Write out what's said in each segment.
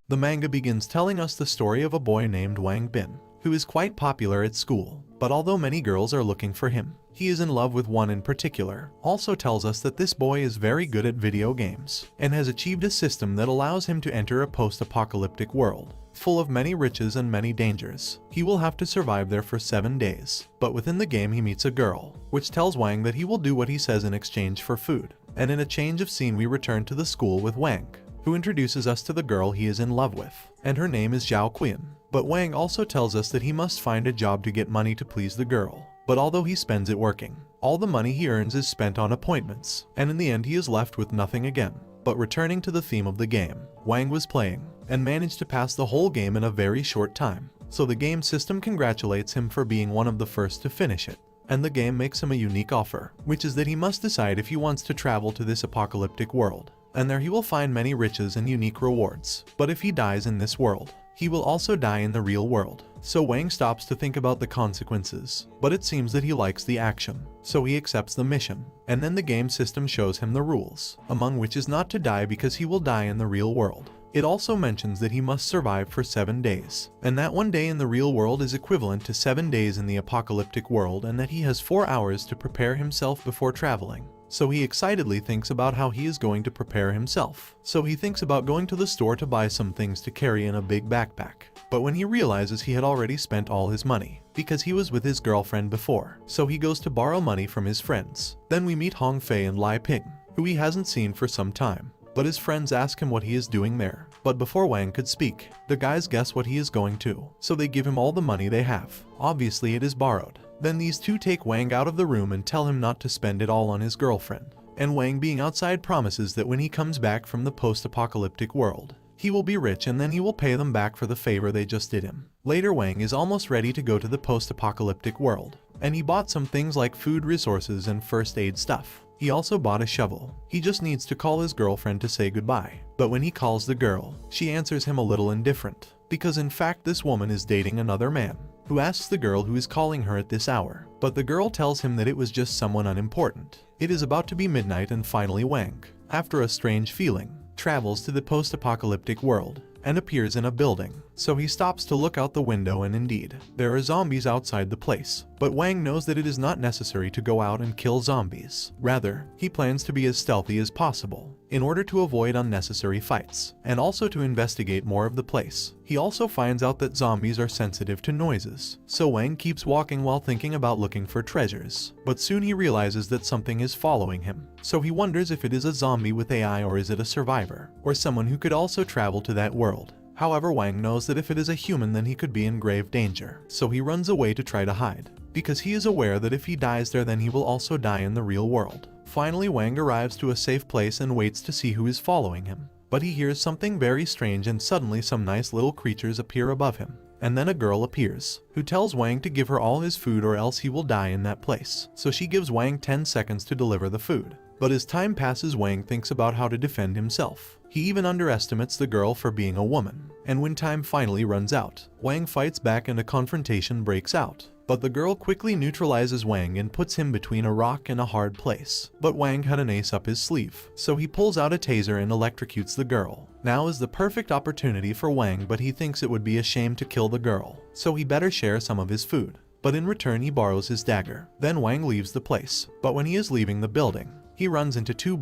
The manga begins telling us the story of a boy named Wang Bin, who is quite popular at school, but although many girls are looking for him, he is in love with one in particular. Also tells us that this boy is very good at video games, and has achieved a system that allows him to enter a post-apocalyptic world, full of many riches and many dangers. He will have to survive there for 7 days, but within the game he meets a girl, which tells Wang that he will do what he says in exchange for food. And in a change of scene we return to the school with Wang, who introduces us to the girl he is in love with, and her name is Zhao Qian. But Wang also tells us that he must find a job to get money to please the girl. But although he spends it working, all the money he earns is spent on appointments, and in the end he is left with nothing again. But returning to the theme of the game, Wang was playing, and managed to pass the whole game in a very short time. So the game system congratulates him for being one of the first to finish it. And the game makes him a unique offer, which is that he must decide if he wants to travel to this apocalyptic world, and there he will find many riches and unique rewards. But if he dies in this world, he will also die in the real world. So Wang stops to think about the consequences, but it seems that he likes the action, so he accepts the mission. And then the game system shows him the rules, among which is not to die because he will die in the real world. It also mentions that he must survive for 7 days, and that 1 day in the real world is equivalent to 7 days in the apocalyptic world, and that he has 4 hours to prepare himself before traveling. So he excitedly thinks about how he is going to prepare himself. So he thinks about going to the store to buy some things to carry in a big backpack. But when he realizes he had already spent all his money, because he was with his girlfriend before, so he goes to borrow money from his friends. Then we meet Hong Fei and Lai Ping, who he hasn't seen for some time. But his friends ask him what he is doing there. But before Wang could speak, the guys guess what he is going to, so they give him all the money they have. Obviously it is borrowed. Then these two take Wang out of the room and tell him not to spend it all on his girlfriend. And Wang, being outside, promises that when he comes back from the post-apocalyptic world, he will be rich and then he will pay them back for the favor they just did him. Later Wang is almost ready to go to the post-apocalyptic world, and he bought some things like food, resources, and first aid stuff. He also bought a shovel. He just needs to call his girlfriend to say goodbye. But when he calls the girl, she answers him a little indifferent, because in fact this woman is dating another man, who asks the girl who is calling her at this hour. But the girl tells him that it was just someone unimportant. It is about to be midnight, and finally Wang, after a strange feeling, travels to the post-apocalyptic world and appears in a building. So he stops to look out the window, and indeed, there are zombies outside the place. But Wang knows that it is not necessary to go out and kill zombies. Rather, he plans to be as stealthy as possible, in order to avoid unnecessary fights, and also to investigate more of the place. He also finds out that zombies are sensitive to noises, so Wang keeps walking while thinking about looking for treasures. But soon he realizes that something is following him, so he wonders if it is a zombie with AI, or is it a survivor, or someone who could also travel to that world. However, Wang knows that if it is a human then he could be in grave danger, so he runs away to try to hide, because he is aware that if he dies there then he will also die in the real world. Finally Wang arrives to a safe place and waits to see who is following him. But he hears something very strange, and suddenly some nice little creatures appear above him. And then a girl appears, who tells Wang to give her all his food or else he will die in that place. So she gives Wang 10 seconds to deliver the food. But as time passes, Wang thinks about how to defend himself. He even underestimates the girl for being a woman. And when time finally runs out, Wang fights back and a confrontation breaks out. But the girl quickly neutralizes Wang and puts him between a rock and a hard place. But Wang had an ace up his sleeve, so he pulls out a taser and electrocutes the girl. Now is the perfect opportunity for Wang, but he thinks it would be a shame to kill the girl, so he better share some of his food. But in return he borrows his dagger. Then Wang leaves the place. But when he is leaving the building, he runs into two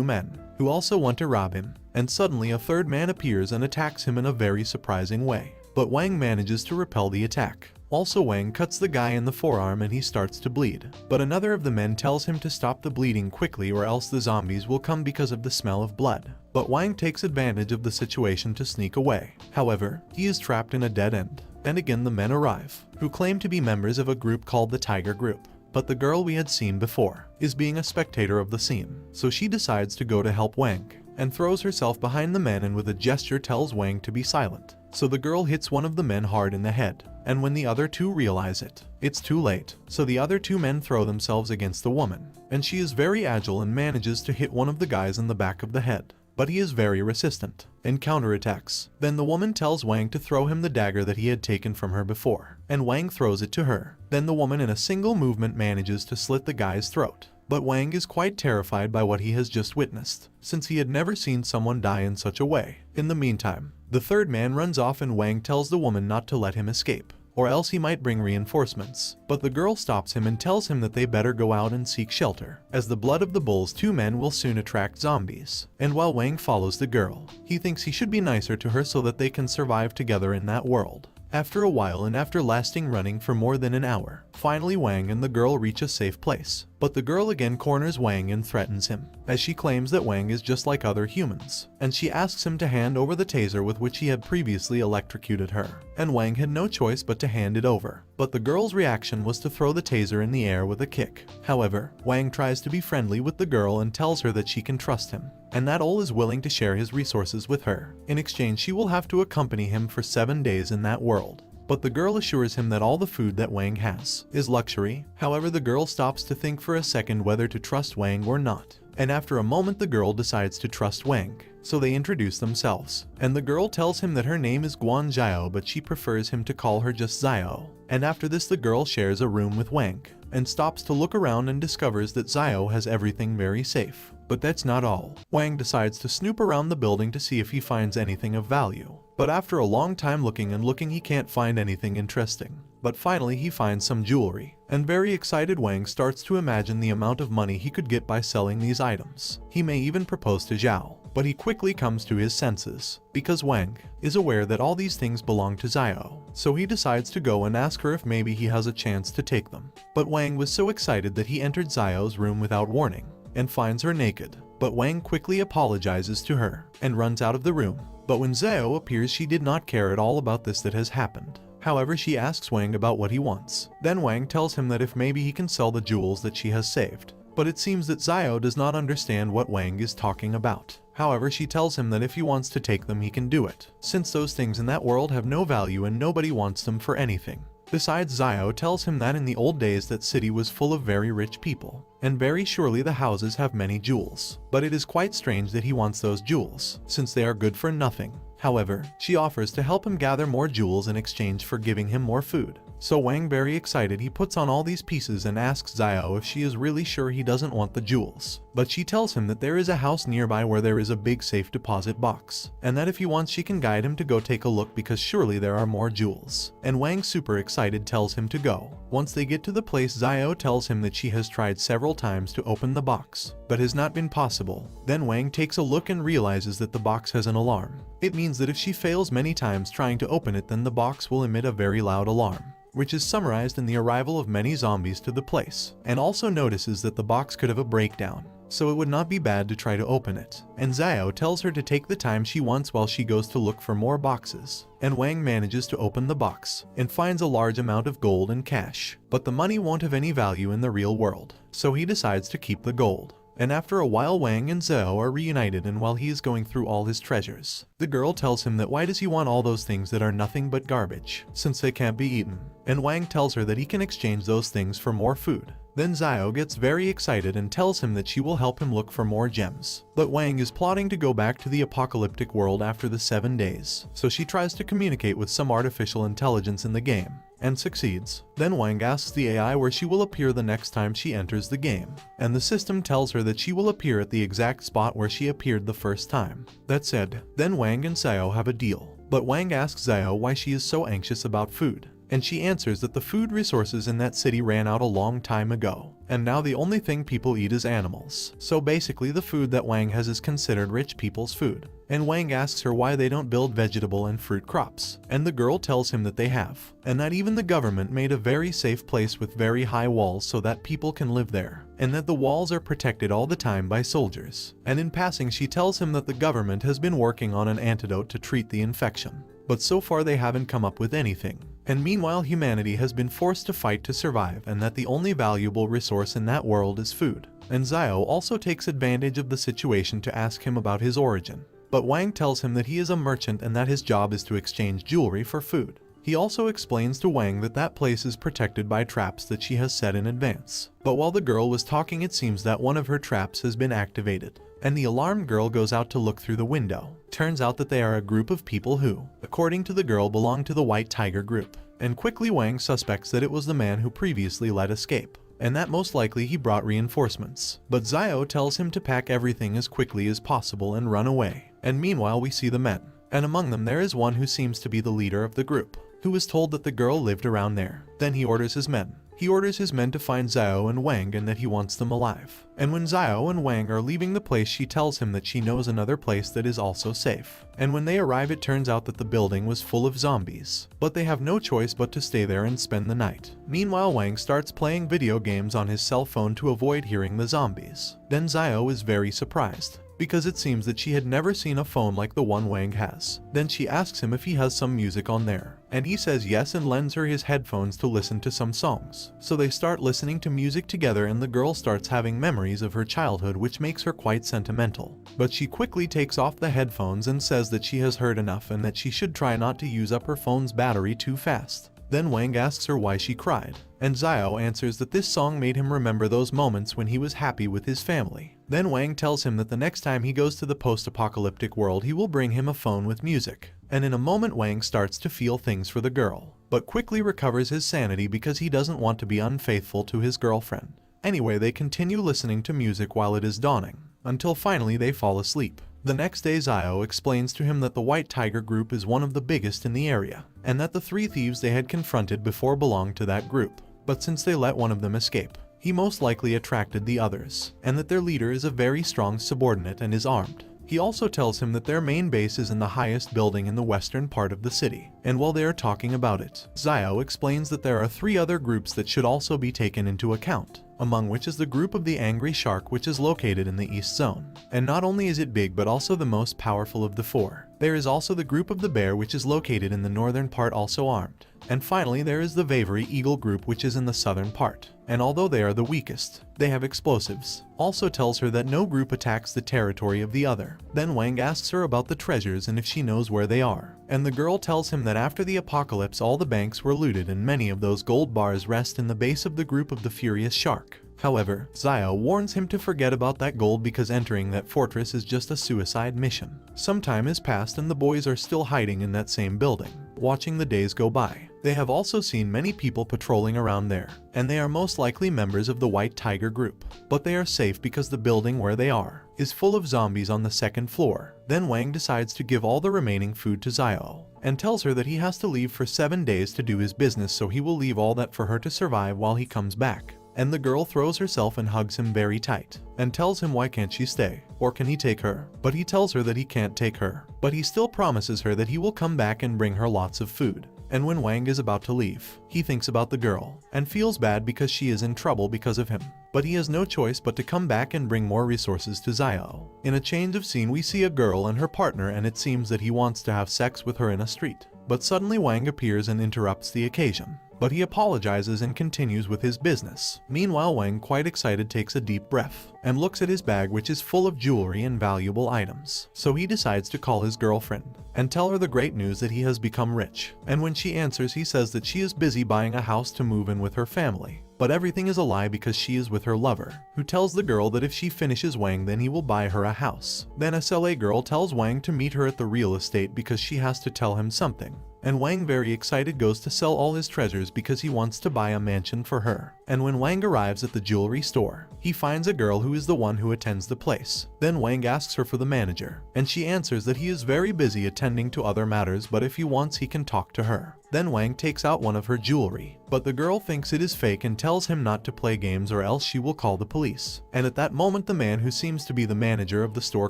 men, who also want to rob him. And suddenly a third man appears and attacks him in a very surprising way. But Wang manages to repel the attack. Also Wang cuts the guy in the forearm and he starts to bleed. But another of the men tells him to stop the bleeding quickly or else the zombies will come because of the smell of blood. But Wang takes advantage of the situation to sneak away. However, he is trapped in a dead end. And again the men arrive, who claim to be members of a group called the Tiger Group. But the girl we had seen before is being a spectator of the scene. So she decides to go to help Wang, and throws herself behind the men and with a gesture tells Wang to be silent. So the girl hits one of the men hard in the head, and when the other two realize it, it's too late. So the other two men throw themselves against the woman, and she is very agile and manages to hit one of the guys in the back of the head. But he is very resistant and counterattacks. Then the woman tells Wang to throw him the dagger that he had taken from her before, and Wang throws it to her. Then the woman in a single movement manages to slit the guy's throat. But Wang is quite terrified by what he has just witnessed, since he had never seen someone die in such a way. In the meantime, The third man runs off and Wang tells the woman not to let him escape, or else he might bring reinforcements. But the girl stops him and tells him that they better go out and seek shelter, as the blood of the bull's two men will soon attract zombies. And while Wang follows the girl, he thinks he should be nicer to her so that they can survive together in that world. After a while and after lasting running for more than an hour, finally Wang and the girl reach a safe place. But the girl again corners Wang and threatens him, as she claims that Wang is just like other humans, and she asks him to hand over the taser with which he had previously electrocuted her. And Wang had no choice but to hand it over. But the girl's reaction was to throw the taser in the air with a kick. However, Wang tries to be friendly with the girl and tells her that she can trust him, and that Ol is willing to share his resources with her. In exchange, she will have to accompany him for 7 days in that world. But the girl assures him that all the food that Wang has is luxury. However, the girl stops to think for a second whether to trust Wang or not. And after a moment the girl decides to trust Wang. So they introduce themselves. And the girl tells him that her name is Guan Zhao, but she prefers him to call her just Zhao. And after this the girl shares a room with Wang, and stops to look around and discovers that Zhao has everything very safe. But that's not all. Wang decides to snoop around the building to see if he finds anything of value. But after a long time looking and looking, he can't find anything interesting. But finally he finds some jewelry, and very excited Wang starts to imagine the amount of money he could get by selling these items. He may even propose to Zhao, but he quickly comes to his senses, because Wang is aware that all these things belong to Zhao. So he decides to go and ask her if maybe he has a chance to take them. But Wang was so excited that he entered Zhao's room without warning, and finds her naked. But Wang quickly apologizes to her, and runs out of the room. But when Zhao appears, she did not care at all about this that has happened. However, she asks Wang about what he wants. Then Wang tells him that if maybe he can sell the jewels that she has saved. But it seems that Zhao does not understand what Wang is talking about. However, she tells him that if he wants to take them, he can do it, since those things in that world have no value and nobody wants them for anything. Besides, Zhao tells him that in the old days that city was full of very rich people, and very surely the houses have many jewels. But it is quite strange that he wants those jewels, since they are good for nothing. However, she offers to help him gather more jewels in exchange for giving him more food. So Wang, very excited, he puts on all these pieces and asks Zhao if she is really sure he doesn't want the jewels. But she tells him that there is a house nearby where there is a big safe deposit box, and that if he wants she can guide him to go take a look because surely there are more jewels. And Wang, super excited, tells him to go. Once they get to the place, Zhao tells him that she has tried several times to open the box, but has not been possible. Then Wang takes a look and realizes that the box has an alarm. It means that if she fails many times trying to open it, then the box will emit a very loud alarm, which is summarized in the arrival of many zombies to the place, and also notices that the box could have a breakdown, so it would not be bad to try to open it. And Zhao tells her to take the time she wants while she goes to look for more boxes. And Wang manages to open the box, and finds a large amount of gold and cash, but the money won't have any value in the real world, so he decides to keep the gold. And after a while Wang and Zhao are reunited, and while he is going through all his treasures, the girl tells him that why does he want all those things that are nothing but garbage, since they can't be eaten. And Wang tells her that he can exchange those things for more food. Then Zhao gets very excited and tells him that she will help him look for more gems. But Wang is plotting to go back to the apocalyptic world after the 7 days, so she tries to communicate with some artificial intelligence in the game, and succeeds. Then Wang asks the AI where she will appear the next time she enters the game, and the system tells her that she will appear at the exact spot where she appeared the first time. That said, then Wang and Zhao have a deal, but Wang asks Zhao why she is so anxious about food. And she answers that the food resources in that city ran out a long time ago, and now the only thing people eat is animals. So basically the food that Wang has is considered rich people's food. And Wang asks her why they don't build vegetable and fruit crops, and the girl tells him that they have, and that even the government made a very safe place with very high walls so that people can live there, and that the walls are protected all the time by soldiers. And in passing she tells him that the government has been working on an antidote to treat the infection, but so far they haven't come up with anything. And meanwhile humanity has been forced to fight to survive, and that the only valuable resource in that world is food. And Zhao also takes advantage of the situation to ask him about his origin. But Wang tells him that he is a merchant and that his job is to exchange jewelry for food. He also explains to Wang that that place is protected by traps that she has set in advance. But while the girl was talking, it seems that one of her traps has been activated, and the alarmed girl goes out to look through the window. Turns out that they are a group of people who, according to the girl, belong to the White Tiger group. And quickly Wang suspects that it was the man who previously let escape, and that most likely he brought reinforcements. But Zhao tells him to pack everything as quickly as possible and run away. And meanwhile we see the men, and among them there is one who seems to be the leader of the group, who was told that the girl lived around there. Then he orders his men. He orders his men to find Xiao and Wang and that he wants them alive. And when Xiao and Wang are leaving the place, she tells him that she knows another place that is also safe. And when they arrive, it turns out that the building was full of zombies, but they have no choice but to stay there and spend the night. Meanwhile, Wang starts playing video games on his cell phone to avoid hearing the zombies. Then Xiao is very surprised, because it seems that she had never seen a phone like the one Wang has. Then she asks him if he has some music on there, and he says yes and lends her his headphones to listen to some songs. So they start listening to music together, and the girl starts having memories of her childhood, which makes her quite sentimental. But she quickly takes off the headphones and says that she has heard enough and that she should try not to use up her phone's battery too fast. Then Wang asks her why she cried, and Xiao answers that this song made him remember those moments when he was happy with his family. Then Wang tells him that the next time he goes to the post-apocalyptic world, he will bring him a phone with music. And in a moment, Wang starts to feel things for the girl, but quickly recovers his sanity because he doesn't want to be unfaithful to his girlfriend. Anyway, they continue listening to music while it is dawning, until finally they fall asleep. The next day, Xiao explains to him that the White Tiger group is one of the biggest in the area, and that the 3 thieves they had confronted before belonged to that group. But since they let one of them escape, he most likely attracted the others, and that their leader is a very strong subordinate and is armed. He also tells him that their main base is in the highest building in the western part of the city, and while they are talking about it, Xiao explains that there are 3 other groups that should also be taken into account, among which is the group of the Angry Shark, which is located in the East Zone. And not only is it big but also the most powerful of the 4. There is also the group of the Bear, which is located in the northern part, also armed. And finally there is the Vavery Eagle group, which is in the southern part, and although they are the weakest, they have explosives. Also tells her that no group attacks the territory of the other. Then Wang asks her about the treasures and if she knows where they are, and the girl tells him that after the apocalypse all the banks were looted and many of those gold bars rest in the base of the group of the Furious Shark. However, Xiao warns him to forget about that gold because entering that fortress is just a suicide mission. Some time has passed and the boys are still hiding in that same building, watching the days go by. They have also seen many people patrolling around there, and they are most likely members of the White Tiger group. But they are safe because the building where they are is full of zombies on the 2nd floor. Then Wang decides to give all the remaining food to Xiao, and tells her that he has to leave for 7 days to do his business, so he will leave all that for her to survive while he comes back. And the girl throws herself and hugs him very tight, and tells him why can't she stay, or can he take her? But he tells her that he can't take her, but he still promises her that he will come back and bring her lots of food. And when Wang is about to leave, he thinks about the girl, and feels bad because she is in trouble because of him. But he has no choice but to come back and bring more resources to Xiao. In a change of scene, we see a girl and her partner, and it seems that he wants to have sex with her in a street. But suddenly Wang appears and interrupts the occasion. But he apologizes and continues with his business. Meanwhile, Wang, quite excited, takes a deep breath and looks at his bag, which is full of jewelry and valuable items. So he decides to call his girlfriend and tell her the great news that he has become rich. And when she answers, he says that she is busy buying a house to move in with her family. But everything is a lie because she is with her lover, who tells the girl that if she finishes Wang, then he will buy her a house. Then a SLA girl tells Wang to meet her at the real estate because she has to tell him something. And Wang, very excited, goes to sell all his treasures because he wants to buy a mansion for her. And when Wang arrives at the jewelry store, he finds a girl who is the one who attends the place. Then Wang asks her for the manager, and she answers that he is very busy attending to other matters, but if he wants he can talk to her. Then Wang takes out one of her jewelry, but the girl thinks it is fake and tells him not to play games or else she will call the police. And at that moment the man who seems to be the manager of the store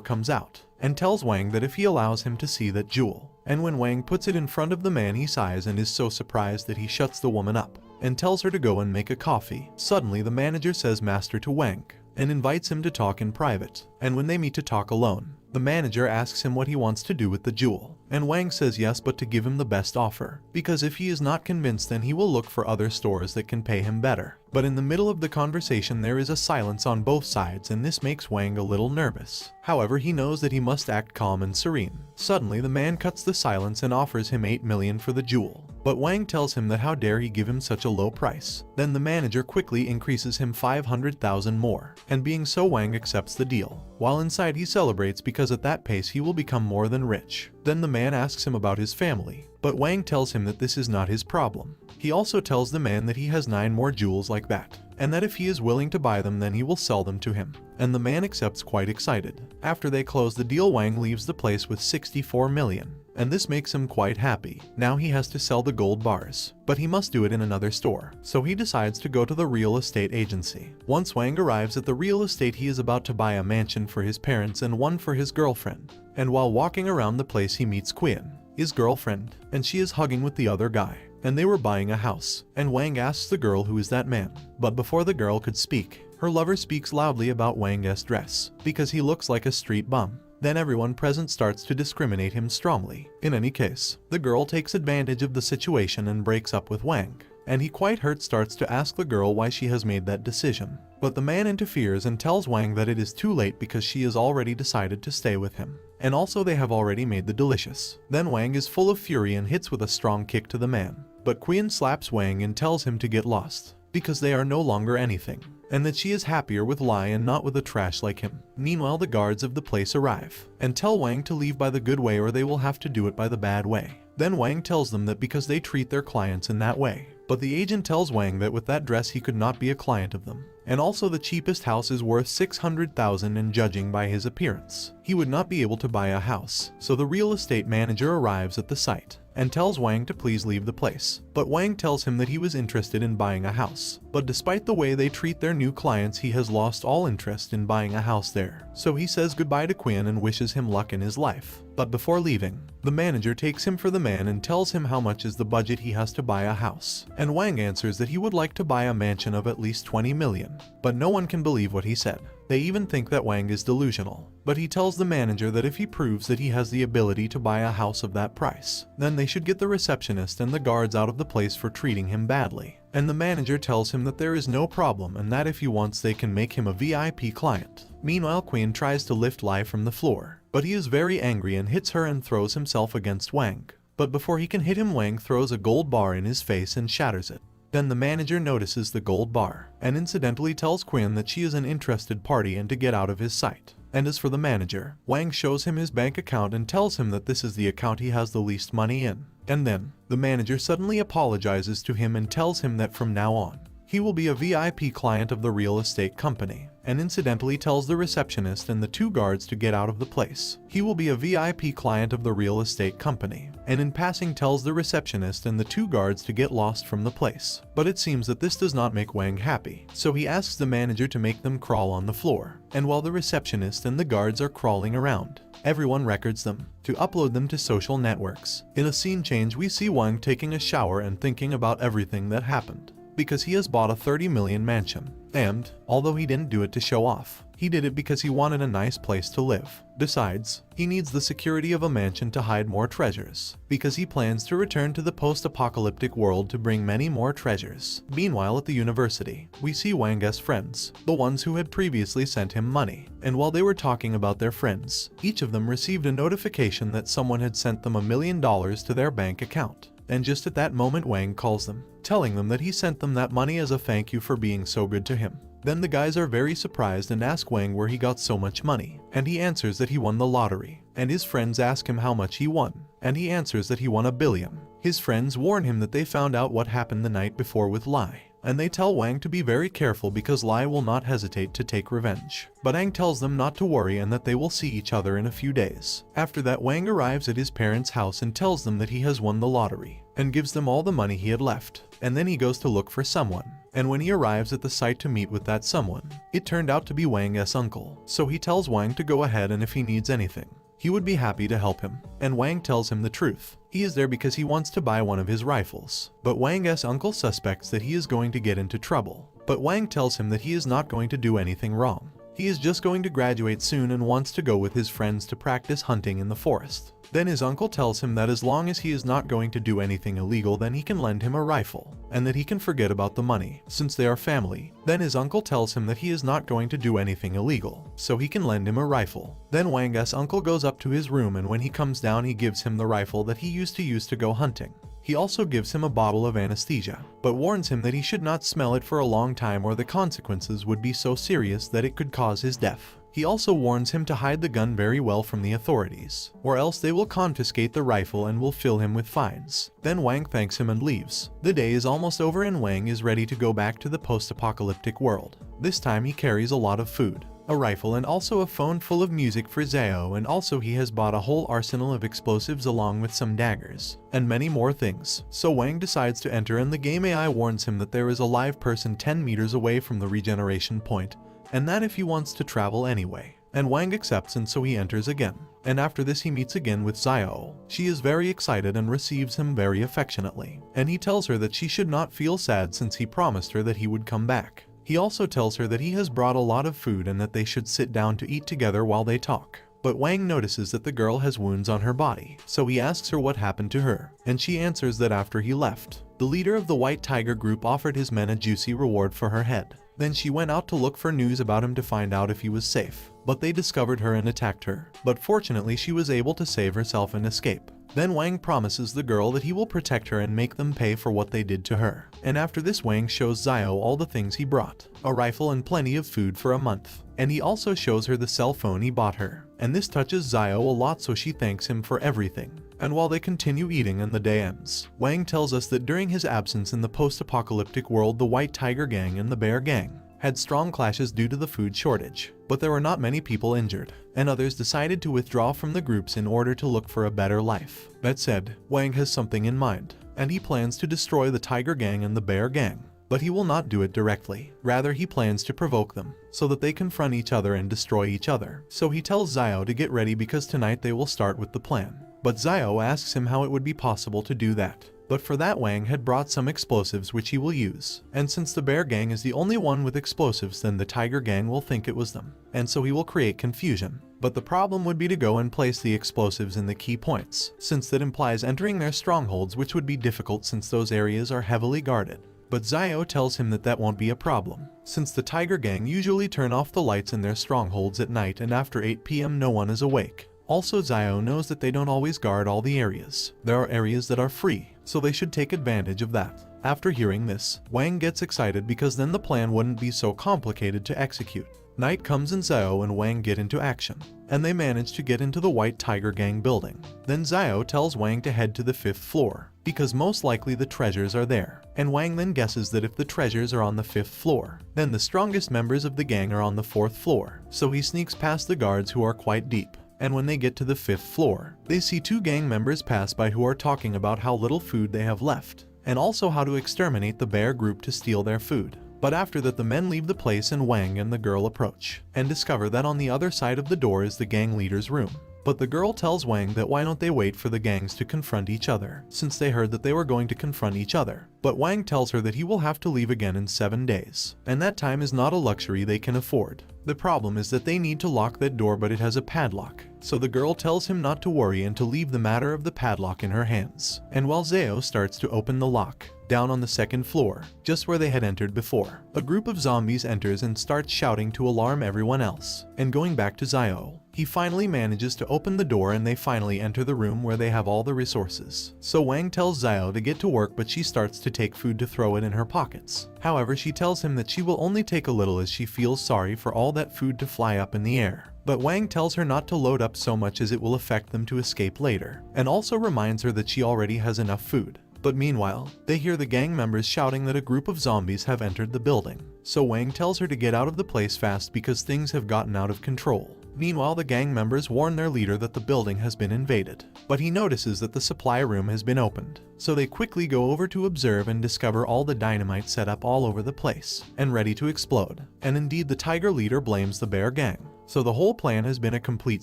comes out and tells Wang that if he allows him to see that jewel. And when Wang puts it in front of the man, he sighs and is so surprised that he shuts the woman up and tells her to go and make a coffee. Suddenly the manager says master to Wang and invites him to talk in private. And when they meet to talk alone, the manager asks him what he wants to do with the jewel. And Wang says yes, but to give him the best offer, because if he is not convinced then he will look for other stores that can pay him better. But in the middle of the conversation there is a silence on both sides, and this makes Wang a little nervous. However, he knows that he must act calm and serene. Suddenly the man cuts the silence and offers him 8 million for the jewel. But Wang tells him that how dare he give him such a low price. Then the manager quickly increases him 500,000 more, and being so, Wang accepts the deal. While inside he celebrates because at that pace he will become more than rich. Then the man asks him about his family, but Wang tells him that this is not his problem. He also tells the man that he has 9 more jewels like that, and that if he is willing to buy them then he will sell them to him. And the man accepts quite excited. After they close the deal, Wang leaves the place with 64 million. And this makes him quite happy. Now he has to sell the gold bars, but he must do it in another store. So he decides to go to the real estate agency. Once Wang arrives at the real estate, he is about to buy a mansion for his parents and one for his girlfriend. And while walking around the place he meets Quinn, his girlfriend, and she is hugging with the other guy. And they were buying a house. And Wang asks the girl who is that man. But before the girl could speak, her lover speaks loudly about Wang's dress, because he looks like a street bum. Then everyone present starts to discriminate him strongly. In any case, the girl takes advantage of the situation and breaks up with Wang. And he, quite hurt, starts to ask the girl why she has made that decision. But the man interferes and tells Wang that it is too late because she has already decided to stay with him. And also they have already made the delicious. Then Wang is full of fury and hits with a strong kick to the man. But Queen slaps Wang and tells him to get lost, because they are no longer anything, and that she is happier with Lai and not with a trash like him. Meanwhile, the guards of the place arrive and tell Wang to leave by the good way or they will have to do it by the bad way. Then Wang tells them that because they treat their clients in that way. But the agent tells Wang that with that dress he could not be a client of them. And also the cheapest house is worth 600,000 and judging by his appearance, he would not be able to buy a house. So the real estate manager arrives at the site and tells Wang to please leave the place. But Wang tells him that he was interested in buying a house. But despite the way they treat their new clients, he has lost all interest in buying a house there. So he says goodbye to Quinn and wishes him luck in his life. But before leaving, the manager takes him for the man and tells him how much is the budget he has to buy a house. And Wang answers that he would like to buy a mansion of at least 20 million. But no one can believe what he said. They even think that Wang is delusional. But he tells the manager that if he proves that he has the ability to buy a house of that price, then they should get the receptionist and the guards out of the place for treating him badly. And the manager tells him that there is no problem and that if he wants they can make him a VIP client. Meanwhile, Queen tries to lift Lai from the floor, but he is very angry and hits her and throws himself against Wang. But before he can hit him, Wang throws a gold bar in his face and shatters it. Then the manager notices the gold bar and incidentally tells Quinn that she is an interested party and to get out of his sight. And as for the manager, Wang shows him his bank account and tells him that this is the account he has the least money in. And then, the manager suddenly apologizes to him and tells him that from now on, he will be a VIP client of the real estate company, and incidentally tells the receptionist and the two guards to get out of the place. He will be a VIP client of the real estate company, and in passing tells the receptionist and the two guards to get lost from the place. But it seems that this does not make Wang happy, so he asks the manager to make them crawl on the floor. And while the receptionist and the guards are crawling around, everyone records them to upload them to social networks. In a scene change, we see Wang taking a shower and thinking about everything that happened, because he has bought a 30 million mansion. And, although he didn't do it to show off, he did it because he wanted a nice place to live. Besides, he needs the security of a mansion to hide more treasures, because he plans to return to the post-apocalyptic world to bring many more treasures. Meanwhile, at the university, we see Wang's friends, the ones who had previously sent him money. And while they were talking about their friends, each of them received a notification that someone had sent them $1 million to their bank account. And just at that moment, Wang calls them, telling them that he sent them that money as a thank you for being so good to him. Then the guys are very surprised and ask Wang where he got so much money, and he answers that he won the lottery. And his friends ask him how much he won, and he answers that he won $1 billion. His friends warn him that they found out what happened the night before with Lai, and they tell Wang to be very careful because Lai will not hesitate to take revenge. But Wang tells them not to worry and that they will see each other in a few days. After that, Wang arrives at his parents' house and tells them that he has won the lottery, and gives them all the money he had left. And then he goes to look for someone. And when he arrives at the site to meet with that someone, it turned out to be Wang's uncle. So he tells Wang to go ahead and if he needs anything, he would be happy to help him. And Wang tells him the truth. He is there because he wants to buy one of his rifles. But Wang's uncle suspects that he is going to get into trouble. But Wang tells him that he is not going to do anything wrong. He is just going to graduate soon and wants to go with his friends to practice hunting in the forest. Then his uncle tells him that as long as he is not going to do anything illegal, then he can lend him a rifle, and that he can forget about the money, since they are family. Then his uncle tells him that he is not going to do anything illegal, so he can lend him a rifle. Then Wang's uncle goes up to his room, and when he comes down he gives him the rifle that he used to go hunting. He also gives him a bottle of anesthesia, but warns him that he should not smell it for a long time or the consequences would be so serious that it could cause his death. He also warns him to hide the gun very well from the authorities, or else they will confiscate the rifle and will fill him with fines. Then Wang thanks him and leaves. The day is almost over and Wang is ready to go back to the post-apocalyptic world. This time he carries a lot of food, a rifle and also a phone full of music for Zhao, and also he has bought a whole arsenal of explosives along with some daggers, and many more things. So Wang decides to enter and the game AI warns him that there is a live person 10 meters away from the regeneration point, and that if he wants to travel anyway. And Wang accepts and so he enters again. And after this he meets again with Zhao. She is very excited and receives him very affectionately. And he tells her that she should not feel sad since he promised her that he would come back. He also tells her that he has brought a lot of food and that they should sit down to eat together while they talk. But Wang notices that the girl has wounds on her body, so he asks her what happened to her, and she answers that after he left, the leader of the White Tiger group offered his men a juicy reward for her head. Then she went out to look for news about him to find out if he was safe, but they discovered her and attacked her. But fortunately she was able to save herself and escape. Then Wang promises the girl that he will protect her and make them pay for what they did to her. And after this Wang shows Zhao all the things he brought, a rifle and plenty of food for a month. And he also shows her the cell phone he bought her. And this touches Zhao a lot so she thanks him for everything. And while they continue eating and the day ends, Wang tells us that during his absence in the post-apocalyptic world the White Tiger Gang and the Bear Gang had strong clashes due to the food shortage, but there were not many people injured, and others decided to withdraw from the groups in order to look for a better life. That said, Wang has something in mind, and he plans to destroy the Tiger Gang and the Bear Gang. But he will not do it directly. Rather, he plans to provoke them, so that they confront each other and destroy each other. So he tells Zhao to get ready because tonight they will start with the plan. But Zhao asks him how it would be possible to do that. But for that Wang had brought some explosives which he will use. And since the Bear Gang is the only one with explosives, then the Tiger Gang will think it was them. And so he will create confusion. But the problem would be to go and place the explosives in the key points, since that implies entering their strongholds, which would be difficult since those areas are heavily guarded. But Zhao tells him that that won't be a problem, since the Tiger Gang usually turn off the lights in their strongholds at night and after 8 PM no one is awake. Also Zhao knows that they don't always guard all the areas. There are areas that are free, so they should take advantage of that. After hearing this, Wang gets excited because then the plan wouldn't be so complicated to execute. Night comes and Zhao and Wang get into action, and they manage to get into the White Tiger Gang building. Then Zhao tells Wang to head to the 5th floor, because most likely the treasures are there. And Wang then guesses that if the treasures are on the 5th floor, then the strongest members of the gang are on the 4th floor. So he sneaks past the guards who are quite deep. And when they get to the 5th floor, they see 2 gang members pass by who are talking about how little food they have left, and also how to exterminate the bear group to steal their food. But after that the men leave the place and Wang and the girl approach, and discover that on the other side of the door is the gang leader's room. But the girl tells Wang that why don't they wait for the gangs to confront each other, since they heard that they were going to confront each other. But Wang tells her that he will have to leave again in 7 days, and that time is not a luxury they can afford. The problem is that they need to lock that door, but it has a padlock. So the girl tells him not to worry and to leave the matter of the padlock in her hands. And while Zhao starts to open the lock, down on the 2nd floor, just where they had entered before, a group of zombies enters and starts shouting to alarm everyone else. And going back to Zhao, he finally manages to open the door and they finally enter the room where they have all the resources. So Wang tells Zhao to get to work, but she starts to take food to throw it in her pockets. However, she tells him that she will only take a little as she feels sorry for all that food to fly up in the air. But Wang tells her not to load up so much as it will affect them to escape later, and also reminds her that she already has enough food. But meanwhile, they hear the gang members shouting that a group of zombies have entered the building. So Wang tells her to get out of the place fast because things have gotten out of control. Meanwhile, the gang members warn their leader that the building has been invaded, but he notices that the supply room has been opened. So they quickly go over to observe and discover all the dynamite set up all over the place, and ready to explode. And indeed the tiger leader blames the bear gang. So the whole plan has been a complete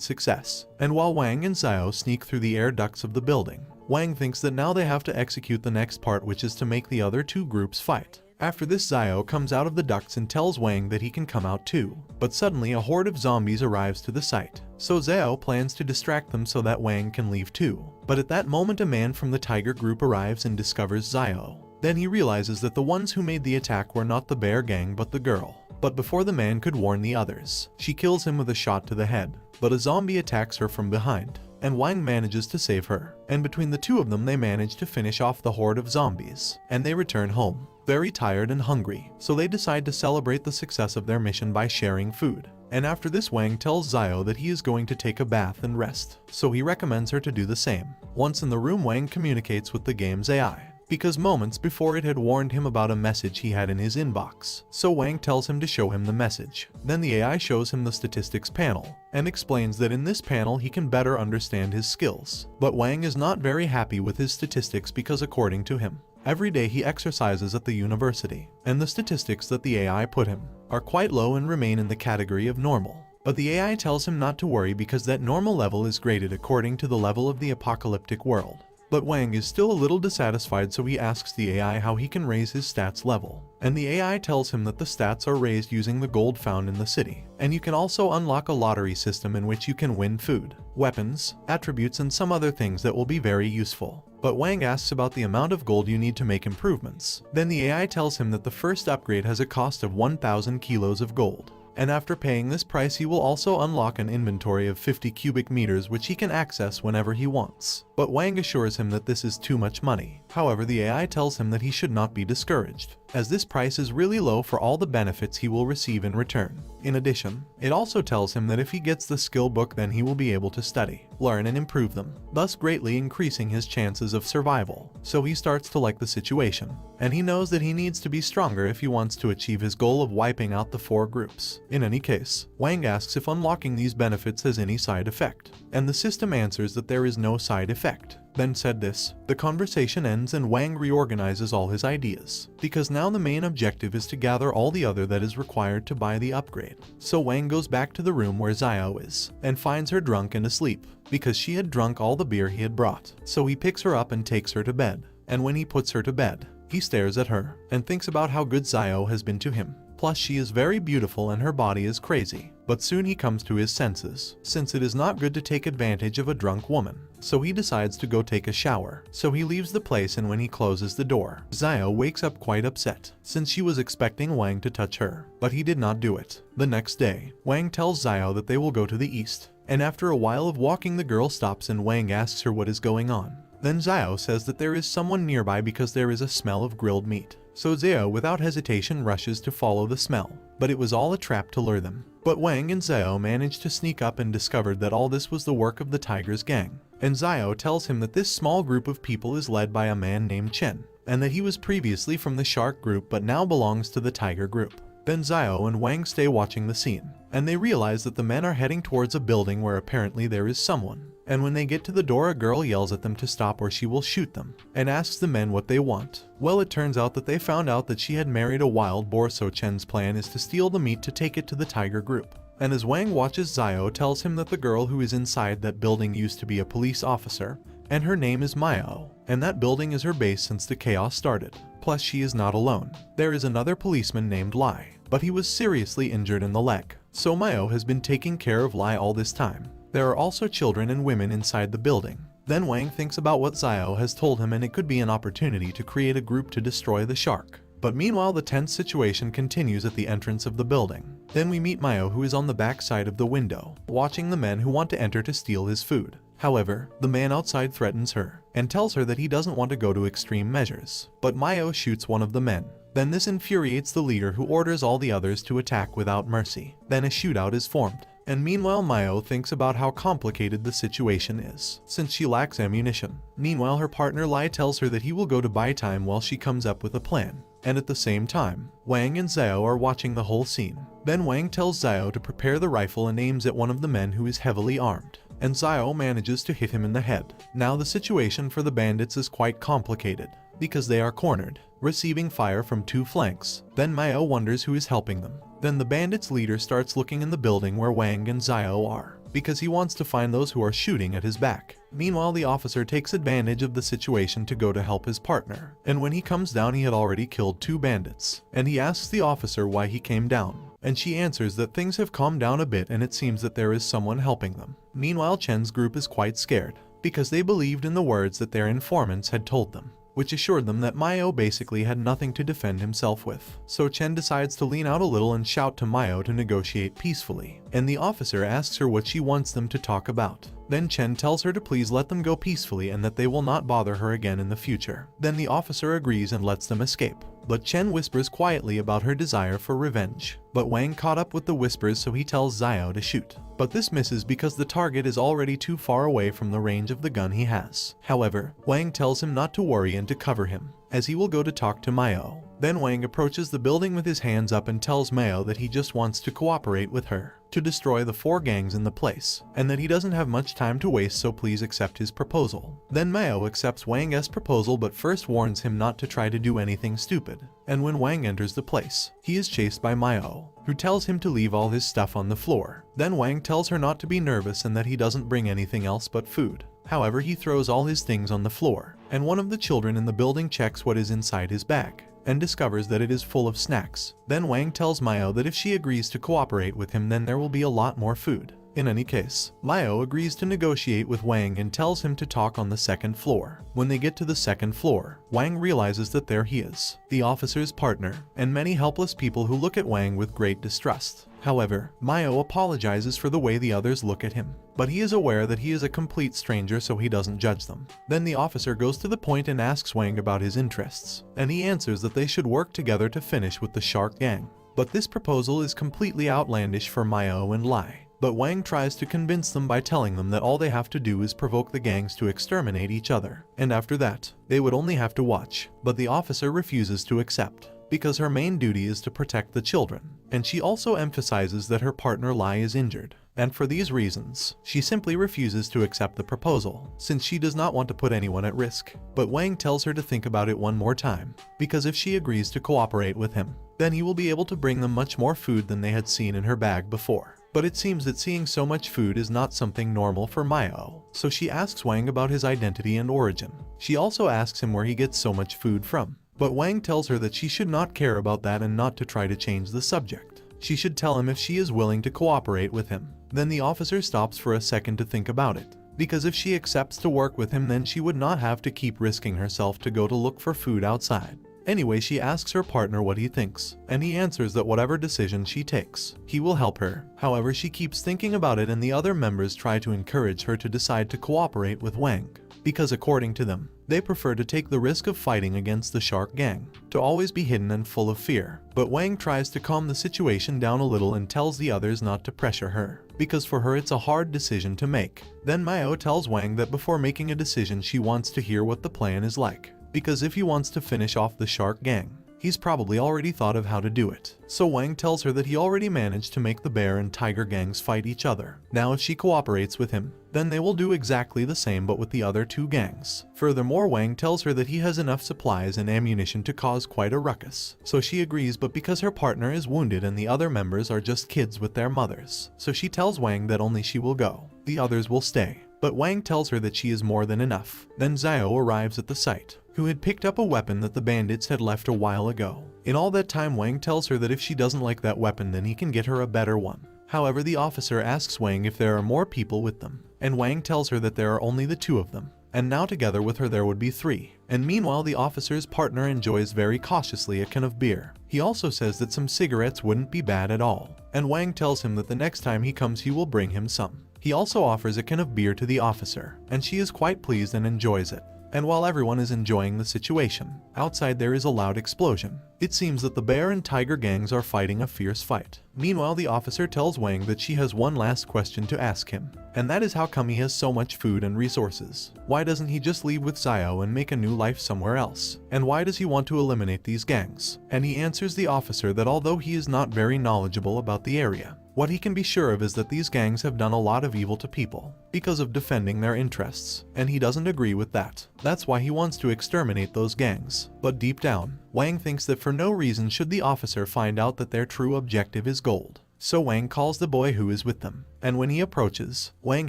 success. And while Wang and Zhao sneak through the air ducts of the building, Wang thinks that now they have to execute the next part, which is to make the other 2 groups fight. After this, Zhao comes out of the ducts and tells Wang that he can come out too. But suddenly a horde of zombies arrives to the site. So Zhao plans to distract them so that Wang can leave too. But at that moment a man from the tiger group arrives and discovers Zhao. Then he realizes that the ones who made the attack were not the bear gang but the girl. But before the man could warn the others, she kills him with a shot to the head. But a zombie attacks her from behind. and Wang manages to save her, and between the two of them they manage to finish off the horde of zombies, and they return home, very tired and hungry, so they decide to celebrate the success of their mission by sharing food. And after this, Wang tells Xiao that he is going to take a bath and rest, so he recommends her to do the same. Once in the room, Wang communicates with the game's AI, because moments before it had warned him about a message he had in his inbox, so Wang tells him to show him the message. Then the AI shows him the statistics panel, and explains that in this panel he can better understand his skills. But Wang is not very happy with his statistics because according to him, every day he exercises at the university, and the statistics that the AI put him are quite low and remain in the category of normal. But the AI tells him not to worry because that normal level is graded according to the level of the apocalyptic world. But Wang is still a little dissatisfied, so he asks the AI how he can raise his stats level. And the AI tells him that the stats are raised using the gold found in the city. And you can also unlock a lottery system in which you can win food, weapons, attributes, and some other things that will be very useful. But Wang asks about the amount of gold you need to make improvements. Then the AI tells him that the first upgrade has a cost of 1,000 kilos of gold. And after paying this price, he will also unlock an inventory of 50 cubic meters which he can access whenever he wants. But Wang assures him that this is too much money. However, the AI tells him that he should not be discouraged, as this price is really low for all the benefits he will receive in return. In addition, it also tells him that if he gets the skill book, then he will be able to study, learn, and improve them, thus greatly increasing his chances of survival. So he starts to like the situation, and he knows that he needs to be stronger if he wants to achieve his goal of wiping out the 4 groups. In any case, Wang asks if unlocking these benefits has any side effect, and the system answers that there is no side effect. Then said this, the conversation ends and Wang reorganizes all his ideas, because now the main objective is to gather all the other that is required to buy the upgrade. So Wang goes back to the room where Xiao is, and finds her drunk and asleep, because she had drunk all the beer he had brought. So he picks her up and takes her to bed, and when he puts her to bed, he stares at her, and thinks about how good Xiao has been to him. Plus she is very beautiful and her body is crazy. But soon he comes to his senses, since it is not good to take advantage of a drunk woman. So he decides to go take a shower. So he leaves the place, and when he closes the door, Xiao wakes up quite upset, since she was expecting Wang to touch her, but he did not do it. The next day, Wang tells Xiao that they will go to the east, and after a while of walking the girl stops and Wang asks her what is going on. Then Xiao says that there is someone nearby because there is a smell of grilled meat. So Xiao without hesitation rushes to follow the smell, but it was all a trap to lure them. But Wang and Xiao managed to sneak up and discovered that all this was the work of the Tiger's gang. And Xiao tells him that this small group of people is led by a man named Chen, and that he was previously from the Shark group but now belongs to the Tiger group. Then Xiao and Wang stay watching the scene, and they realize that the men are heading towards a building where apparently there is someone. And when they get to the door, a girl yells at them to stop or she will shoot them, and asks the men what they want. Well, it turns out that they found out that she had married a wild boar, so Chen's plan is to steal the meat to take it to the Tiger group. And as Wang watches, Xiao tells him that the girl who is inside that building used to be a police officer, and her name is Mio, and that building is her base since the chaos started. Plus she is not alone. There is another policeman named Lai, but he was seriously injured in the leg. So Mio has been taking care of Lai all this time. There are also children and women inside the building. Then Wang thinks about what Xiao has told him, and it could be an opportunity to create a group to destroy the shark. But meanwhile the tense situation continues at the entrance of the building. Then we meet Mio, who is on the back side of the window, watching the men who want to enter to steal his food. However, the man outside threatens her, and tells her that he doesn't want to go to extreme measures. But Mio shoots one of the men. Then this infuriates the leader, who orders all the others to attack without mercy. Then a shootout is formed. And meanwhile Mio thinks about how complicated the situation is, since she lacks ammunition. Meanwhile her partner Lai tells her that he will go to buy time while she comes up with a plan. And at the same time, Wang and Xiao are watching the whole scene. Then Wang tells Xiao to prepare the rifle and aims at one of the men who is heavily armed. And Xiao manages to hit him in the head. Now the situation for the bandits is quite complicated, because they are cornered, receiving fire from 2 flanks. Then Mio wonders who is helping them. Then the bandits' leader starts looking in the building where Wang and Xiao are, because he wants to find those who are shooting at his back. Meanwhile the officer takes advantage of the situation to go to help his partner, and when he comes down he had already killed 2 bandits, and he asks the officer why he came down. And she answers that things have calmed down a bit and it seems that there is someone helping them. Meanwhile Chen's group is quite scared, because they believed in the words that their informants had told them. which assured them that Mayo basically had nothing to defend himself with. So Chen decides to lean out a little and shout to Mayo to negotiate peacefully, and the officer asks her what she wants them to talk about. Then Chen tells her to please let them go peacefully and that they will not bother her again in the future. Then the officer agrees and lets them escape. But Chen whispers quietly about her desire for revenge. But Wang caught up with the whispers, so he tells Xiao to shoot. But this misses because the target is already too far away from the range of the gun he has. However, Wang tells him not to worry and to cover him, as he will go to talk to Mayo. Then Wang approaches the building with his hands up and tells Mayo that he just wants to cooperate with her to destroy the 4 gangs in the place, and that he doesn't have much time to waste, so please accept his proposal. Then Mayo accepts Wang's proposal, but first warns him not to try to do anything stupid. And when Wang enters the place, he is chased by Mayo, who tells him to leave all his stuff on the floor. Then Wang tells her not to be nervous and that he doesn't bring anything else but food. However, he throws all his things on the floor, and one of the children in the building checks what is inside his bag and discovers that it is full of snacks. Then Wang tells Mayo that if she agrees to cooperate with him, then there will be a lot more food. In any case, Mayo agrees to negotiate with Wang and tells him to talk on the 2nd floor. When they get to the 2nd floor, Wang realizes that there he is, the officer's partner, and many helpless people who look at Wang with great distrust. However, Mayo apologizes for the way the others look at him, but he is aware that he is a complete stranger, so he doesn't judge them. Then the officer goes to the point and asks Wang about his interests, and he answers that they should work together to finish with the Shark Gang. But this proposal is completely outlandish for Mayo and Lai. But Wang tries to convince them by telling them that all they have to do is provoke the gangs to exterminate each other, and after that, they would only have to watch. But the officer refuses to accept, because her main duty is to protect the children, and she also emphasizes that her partner Lai is injured, and for these reasons, she simply refuses to accept the proposal, since she does not want to put anyone at risk. But Wang tells her to think about it one more time, because if she agrees to cooperate with him, then he will be able to bring them much more food than they had seen in her bag before. But it seems that seeing so much food is not something normal for Mayo, so she asks Wang about his identity and origin. She also asks him where he gets so much food from. But Wang tells her that she should not care about that and not to try to change the subject. She should tell him if she is willing to cooperate with him. Then the officer stops for a second to think about it, because if she accepts to work with him, then she would not have to keep risking herself to go to look for food outside. Anyway, she asks her partner what he thinks, and he answers that whatever decision she takes, he will help her. However, she keeps thinking about it, and the other members try to encourage her to decide to cooperate with Wang, because according to them, they prefer to take the risk of fighting against the Shark Gang, to always be hidden and full of fear. But Wang tries to calm the situation down a little and tells the others not to pressure her, because for her it's a hard decision to make. Then Mayo tells Wang that before making a decision she wants to hear what the plan is like, because if he wants to finish off the Shark Gang, he's probably already thought of how to do it. So Wang tells her that he already managed to make the bear and tiger gangs fight each other. Now if she cooperates with him, then they will do exactly the same but with the other 2 gangs. Furthermore, Wang tells her that he has enough supplies and ammunition to cause quite a ruckus. So she agrees, but because her partner is wounded and the other members are just kids with their mothers, so she tells Wang that only she will go. The others will stay. But Wang tells her that she is more than enough. Then Xiao arrives at the site, who had picked up a weapon that the bandits had left a while ago. In all that time, Wang tells her that if she doesn't like that weapon, then he can get her a better one. However, the officer asks Wang if there are more people with them, and Wang tells her that there are only the 2 of them, and now together with her there would be 3. And meanwhile, the officer's partner enjoys very cautiously a can of beer. He also says that some cigarettes wouldn't be bad at all, and Wang tells him that the next time he comes he will bring him some. He also offers a can of beer to the officer, and she is quite pleased and enjoys it. And while everyone is enjoying the situation, outside there is a loud explosion. It seems that the bear and tiger gangs are fighting a fierce fight. Meanwhile, the officer tells Wang that she has one last question to ask him, and that is how come he has so much food and resources. Why doesn't he just leave with Xiao and make a new life somewhere else? And why does he want to eliminate these gangs? And he answers the officer that although he is not very knowledgeable about the area, what he can be sure of is that these gangs have done a lot of evil to people because of defending their interests, and he doesn't agree with that. That's why he wants to exterminate those gangs. But deep down, Wang thinks that for no reason should the officer find out that their true objective is gold. So Wang calls the boy who is with them, and when he approaches, Wang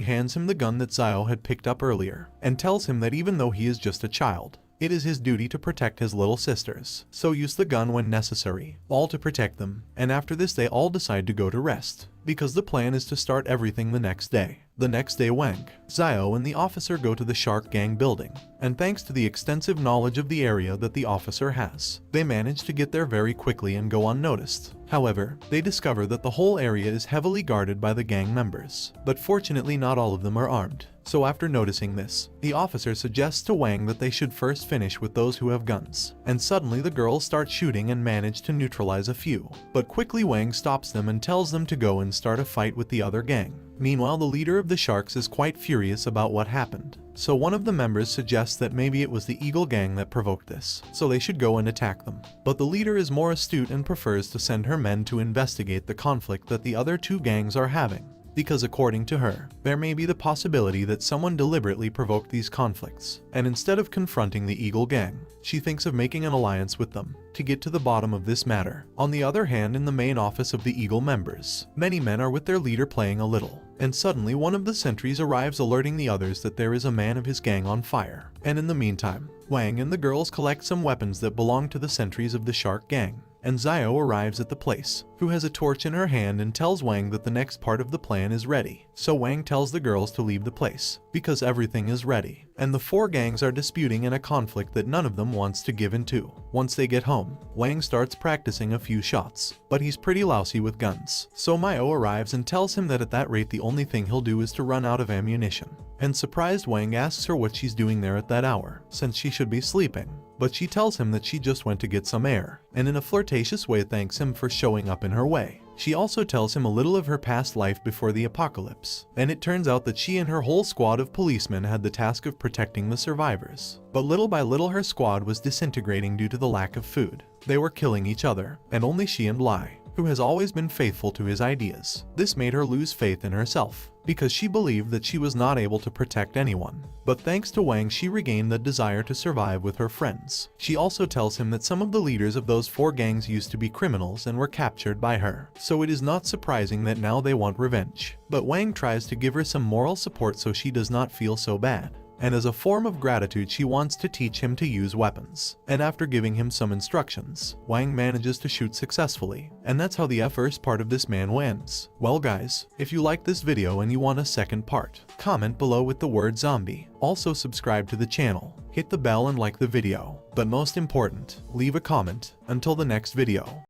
hands him the gun that Xiao had picked up earlier, and tells him that even though he is just a child, it is his duty to protect his little sisters, so use the gun when necessary, all to protect them. And after this they all decide to go to rest, because the plan is to start everything the next day. The next day, Wang, Xiao and the officer go to the Shark Gang building, and thanks to the extensive knowledge of the area that the officer has, they manage to get there very quickly and go unnoticed. However, they discover that the whole area is heavily guarded by the gang members, but fortunately not all of them are armed. So after noticing this, the officer suggests to Wang that they should first finish with those who have guns, and suddenly the girls start shooting and manage to neutralize a few. But quickly Wang stops them and tells them to go and start a fight with the other gang. Meanwhile, the leader of the Sharks is quite furious about what happened. So one of the members suggests that maybe it was the Eagle gang that provoked this, so they should go and attack them. But the leader is more astute and prefers to send her men to investigate the conflict that the other two gangs are having, because according to her, there may be the possibility that someone deliberately provoked these conflicts, and instead of confronting the Eagle gang, she thinks of making an alliance with them to get to the bottom of this matter. On the other hand, in the main office of the Eagle members, many men are with their leader playing a little, and suddenly one of the sentries arrives alerting the others that there is a man of his gang on fire. And in the meantime, Wang and the girls collect some weapons that belong to the sentries of the Shark gang, and Zio arrives at the place, who has a torch in her hand and tells Wang that the next part of the plan is ready. So Wang tells the girls to leave the place, because everything is ready, and the four gangs are disputing in a conflict that none of them wants to give in to. Once they get home, Wang starts practicing a few shots, but he's pretty lousy with guns. So Mio arrives and tells him that at that rate the only thing he'll do is to run out of ammunition. And surprised, Wang asks her what she's doing there at that hour, since she should be sleeping. But she tells him that she just went to get some air, and in a flirtatious way thanks him for showing up in her way. She also tells him a little of her past life before the apocalypse, and it turns out that she and her whole squad of policemen had the task of protecting the survivors. But little by little her squad was disintegrating due to the lack of food. They were killing each other, and only she and Lai, who has always been faithful to his ideas. This made her lose faith in herself, because she believed that she was not able to protect anyone. But thanks to Wang, she regained the desire to survive with her friends. She also tells him that some of the leaders of those four gangs used to be criminals and were captured by her, so it is not surprising that now they want revenge. But Wang tries to give her some moral support so she does not feel so bad. And as a form of gratitude, she wants to teach him to use weapons. And after giving him some instructions, Wang manages to shoot successfully. And that's how the first part of this manhwa ends. Well guys, if you like this video and you want a second part, comment below with the word zombie. Also subscribe to the channel, hit the bell and like the video. But most important, leave a comment. Until the next video.